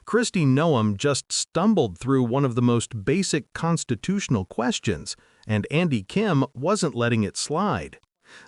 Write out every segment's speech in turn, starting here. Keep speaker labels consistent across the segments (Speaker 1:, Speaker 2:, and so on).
Speaker 1: Kristi Noem just stumbled through one of the most basic constitutional questions, and Andy Kim wasn't letting it slide.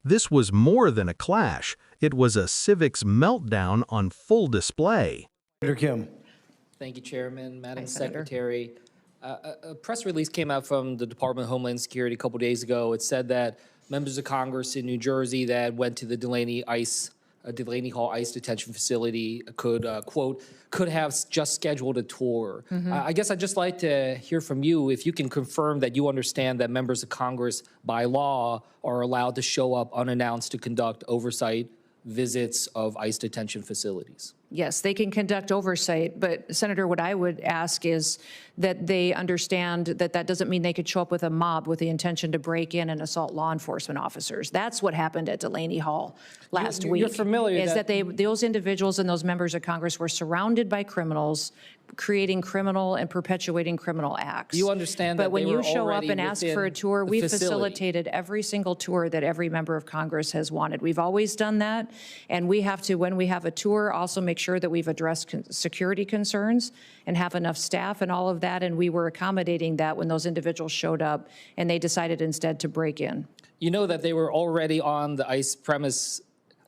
Speaker 1: This was more than a clash. It was a civics meltdown on full display.
Speaker 2: Senator Kim.
Speaker 3: Thank you, Chairman. Madam
Speaker 4: Senator.
Speaker 3: Secretary. A press release came out from the Department of Homeland Security a couple days ago. It said that members of Congress in New Jersey that went to the Delaney Hall ICE detention facility could, quote, could have just scheduled a tour. I guess I'd just like to hear from you if you can confirm that you understand that members of Congress by law are allowed to show up unannounced to conduct oversight visits of ICE detention facilities.
Speaker 4: Yes, they can conduct oversight, but Senator, what I would ask is that they understand that that doesn't mean they could show up with a mob with the intention to break in and assault law enforcement officers. That's what happened at Delaney Hall last week.
Speaker 3: You're familiar
Speaker 4: is that those individuals and those members of Congress were surrounded by criminals, creating criminal and perpetuating criminal acts.
Speaker 3: You understand that
Speaker 4: but when
Speaker 3: they
Speaker 4: you
Speaker 3: were
Speaker 4: show up
Speaker 3: already
Speaker 4: and ask
Speaker 3: within
Speaker 4: for a tour,
Speaker 3: the
Speaker 4: we
Speaker 3: facility.
Speaker 4: facilitated every single tour that every member of Congress has wanted. We've always done that, and we have to, when we have a tour, also make sure that we've addressed security concerns and have enough staff and all of that, and we were accommodating that when those individuals showed up and they decided instead to break in.
Speaker 3: You know that they were already on the ICE premise,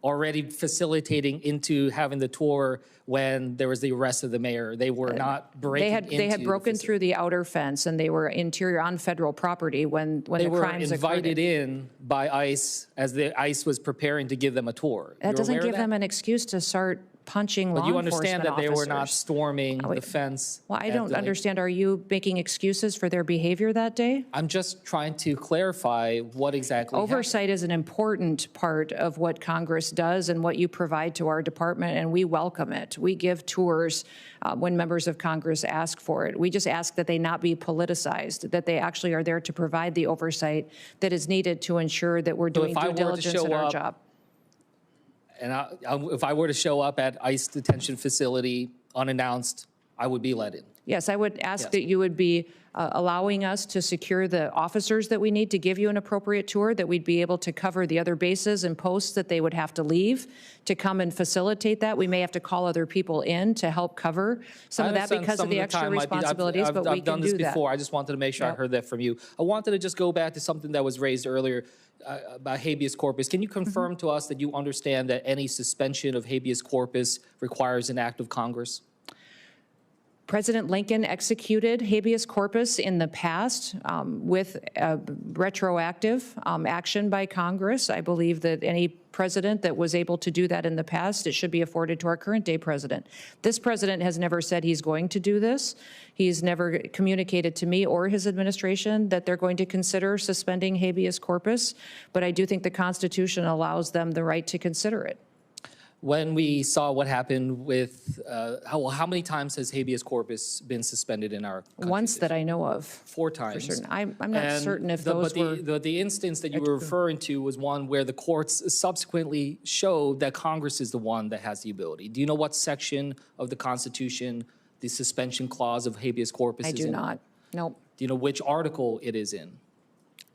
Speaker 3: already facilitating into having the tour when there was the arrest of the mayor. They were not breaking into
Speaker 4: They had broken through the outer fence, and they were interior on federal property when the crimes occurred.
Speaker 3: They were invited in by ICE as the ICE was preparing to give them a tour.
Speaker 4: That doesn't give them an excuse to start punching law enforcement officers.
Speaker 3: But you understand that they were not storming the fence.
Speaker 4: Well, I don't understand. Are you making excuses for their behavior that day?
Speaker 3: I'm just trying to clarify what exactly
Speaker 4: Oversight is an important part of what Congress does and what you provide to our department, and we welcome it. We give tours when members of Congress ask for it. We just ask that they not be politicized, that they actually are there to provide the oversight that is needed to ensure that we're doing due diligence in our job.
Speaker 3: And if I were to show up at ICE detention facility unannounced, I would be let in.
Speaker 4: Yes, I would ask that you would be allowing us to secure the officers that we need to give you an appropriate tour, that we'd be able to cover the other bases and posts that they would have to leave to come and facilitate that. We may have to call other people in to help cover some of that because of the extra responsibilities, but we can do that.
Speaker 3: I've done this before. I just wanted to make sure I heard that from you. I wanted to just go back to something that was raised earlier about habeas corpus. Can you confirm to us that you understand that any suspension of habeas corpus requires an act of Congress?
Speaker 4: President Lincoln executed habeas corpus in the past with retroactive action by Congress. I believe that any president that was able to do that in the past, it should be afforded to our current day president. This president has never said he's going to do this. He's never communicated to me or his administration that they're going to consider suspending habeas corpus, but I do think the Constitution allows them the right to consider it.
Speaker 3: When we saw what happened with, how many times has habeas corpus been suspended in our country?
Speaker 4: Once that I know of.
Speaker 3: 4 times.
Speaker 4: For certain. I'm not certain if those were.
Speaker 3: The instance that you were referring to was one where the courts subsequently showed that Congress is the one that has the ability. Do you know what section of the Constitution the suspension clause of habeas corpus is in?
Speaker 4: I do not. Nope.
Speaker 3: Do you know which article it is in?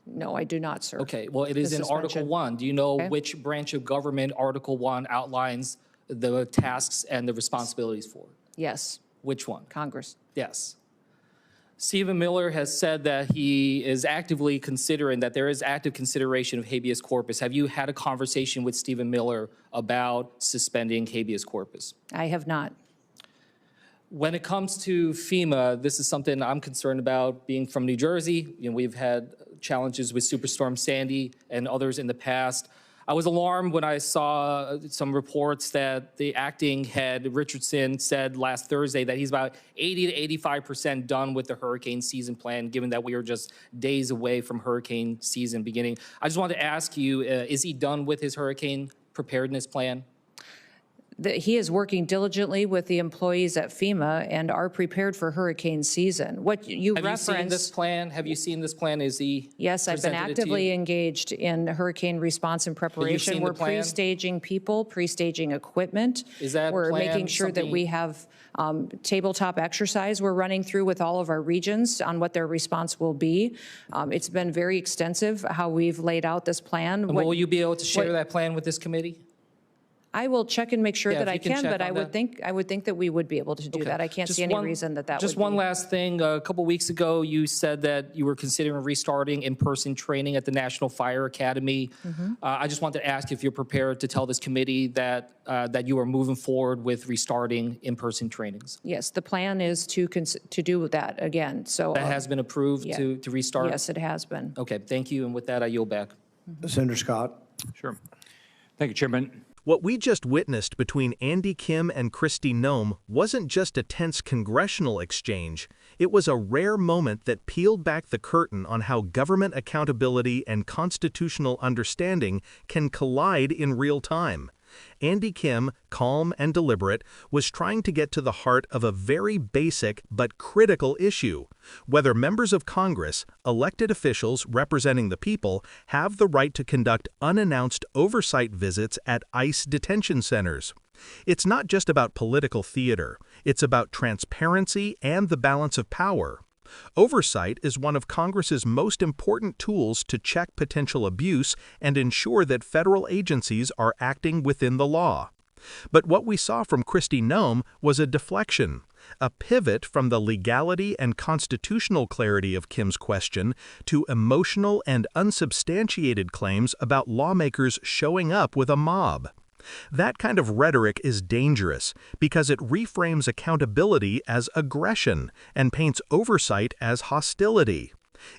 Speaker 4: No, I do not, sir.
Speaker 3: Okay, well, it is in Article 1. Do you know which branch of government Article 1 outlines the tasks and the responsibilities for?
Speaker 4: Yes.
Speaker 3: Which one?
Speaker 4: Congress.
Speaker 3: Yes. Stephen Miller has said that he is actively considering, that there is active consideration of habeas corpus. Have you had a conversation with Stephen Miller about suspending habeas corpus?
Speaker 4: I have not.
Speaker 3: When it comes to FEMA, this is something I'm concerned about. Being from New Jersey, we've had challenges with Superstorm Sandy and others in the past. I was alarmed when I saw some reports that the acting head, Richardson, said last Thursday that he's about 80 to 85% done with the hurricane season plan, given that we are just days away from hurricane season beginning. I just wanted to ask you, is he done with his hurricane preparedness plan?
Speaker 4: He is working diligently with the employees at FEMA and are prepared for hurricane season. What you referenced.
Speaker 3: Have you seen this plan? Have you seen this plan? Is he?
Speaker 4: Yes, I've been actively engaged in hurricane response and preparation. We're pre-staging people, pre-staging equipment.
Speaker 3: Is that
Speaker 4: We're making sure that we have tabletop exercise we're running through with all of our regions on what their response will be. It's been very extensive how we've laid out this plan.
Speaker 3: And will you be able to share that plan with this committee?
Speaker 4: I will check and make sure
Speaker 3: Yeah,
Speaker 4: that
Speaker 3: if
Speaker 4: I
Speaker 3: you can
Speaker 4: can,
Speaker 3: check
Speaker 4: but
Speaker 3: on
Speaker 4: I would think that we would be able to do that. I can't see any reason that would
Speaker 3: Just
Speaker 4: be.
Speaker 3: one last thing. A couple weeks ago, you said that you were considering restarting in-person training at the National Fire Academy. I just wanted to ask if you're prepared to tell this committee that that you are moving forward with restarting in-person trainings.
Speaker 4: Yes, the plan is to do that again, so.
Speaker 3: That has been approved
Speaker 4: yeah.
Speaker 3: to restart?
Speaker 4: Yes, it has been.
Speaker 3: Okay, thank you. And with that, I yield back.
Speaker 2: Senator Scott.
Speaker 5: Sure. Thank you, Chairman.
Speaker 1: What we just witnessed between Andy Kim and Kristi Noem wasn't just a tense congressional exchange. It was a rare moment that peeled back the curtain on how government accountability and constitutional understanding can collide in real time. Andy Kim, calm and deliberate, was trying to get to the heart of a very basic but critical issue: whether members of Congress, elected officials representing the people, have the right to conduct unannounced oversight visits at ICE detention centers. It's not just about political theater, it's about transparency and the balance of power. Oversight is one of Congress's most important tools to check potential abuse and ensure that federal agencies are acting within the law. But what we saw from Kristi Noem was a deflection, a pivot from the legality and constitutional clarity of Kim's question to emotional and unsubstantiated claims about lawmakers showing up with a mob. That kind of rhetoric is dangerous because it reframes accountability as aggression and paints oversight as hostility.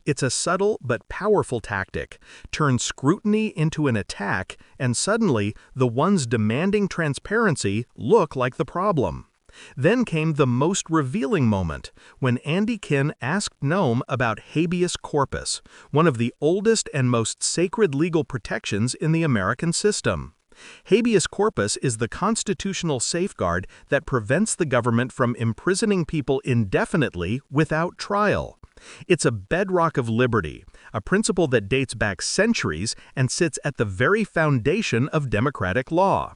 Speaker 1: It's a subtle but powerful tactic. Turn scrutiny into an attack, and suddenly the ones demanding transparency look like the problem. Then came the most revealing moment, when Andy Kim asked Noem about habeas corpus, one of the oldest and most sacred legal protections in the American system. Habeas corpus is the constitutional safeguard that prevents the government from imprisoning people indefinitely without trial. It's a bedrock of liberty, a principle that dates back centuries and sits at the very foundation of democratic law.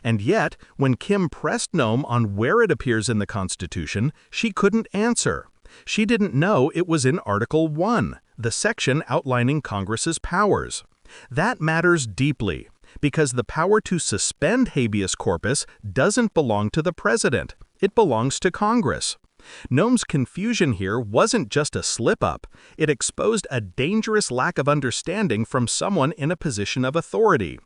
Speaker 1: And yet, when Kim pressed Noem on where it appears in the Constitution, she couldn't answer. She didn't know it was in Article 1, the section outlining Congress's powers. That matters deeply, because the power to suspend habeas corpus doesn't belong to the president. It belongs to Congress. Noem's confusion here wasn't just a slip-up. It exposed a dangerous lack of understanding from someone in a position of authority.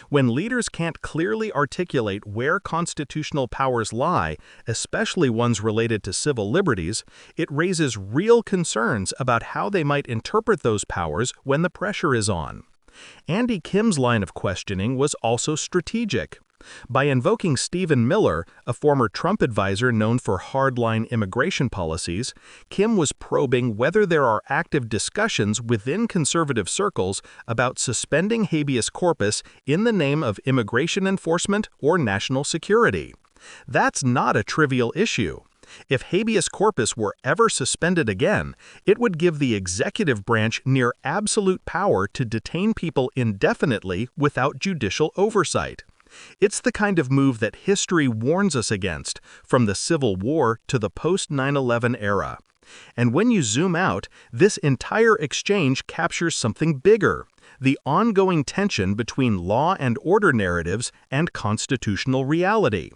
Speaker 1: When leaders can't clearly articulate where constitutional powers lie, especially ones related to civil liberties, it raises real concerns about how they might interpret those powers when the pressure is on. Andy Kim's line of questioning was also strategic. By invoking Stephen Miller, a former Trump advisor known for hardline immigration policies, Kim was probing whether there are active discussions within conservative circles about suspending habeas corpus in the name of immigration enforcement or national security. That's not a trivial issue. If habeas corpus were ever suspended again, it would give the executive branch near absolute power to detain people indefinitely without judicial oversight. It's the kind of move that history warns us against, from the Civil War to the post-9/11 era. And when you zoom out, this entire exchange captures something bigger: the ongoing tension between law and order narratives and constitutional reality.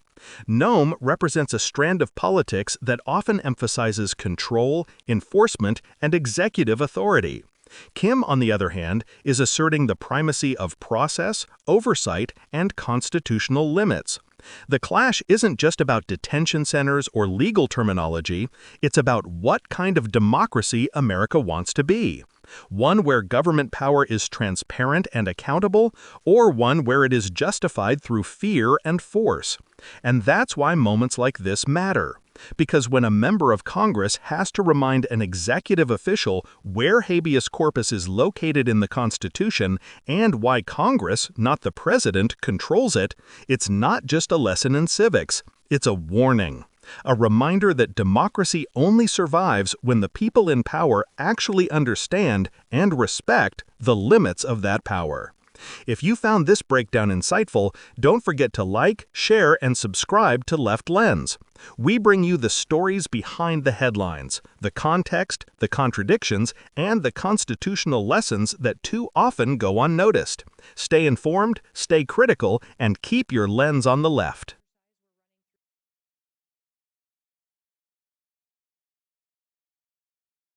Speaker 1: Noem represents a strand of politics that often emphasizes control, enforcement, and executive authority. Kim, on the other hand, is asserting the primacy of process, oversight, and constitutional limits. The clash isn't just about detention centers or legal terminology, it's about what kind of democracy America wants to be. One where government power is transparent and accountable, or one where it is justified through fear and force. And that's why moments like this matter. Because when a member of Congress has to remind an executive official where habeas corpus is located in the Constitution and why Congress, not the president, controls it, it's not just a lesson in civics. It's a warning. A reminder that democracy only survives when the people in power actually understand and respect the limits of that power. If you found this breakdown insightful, don't forget to like, share, and subscribe to Left Lens. We bring you the stories behind the headlines, the context, the contradictions, and the constitutional lessons that too often go unnoticed. Stay informed, stay critical, and keep your lens on the left.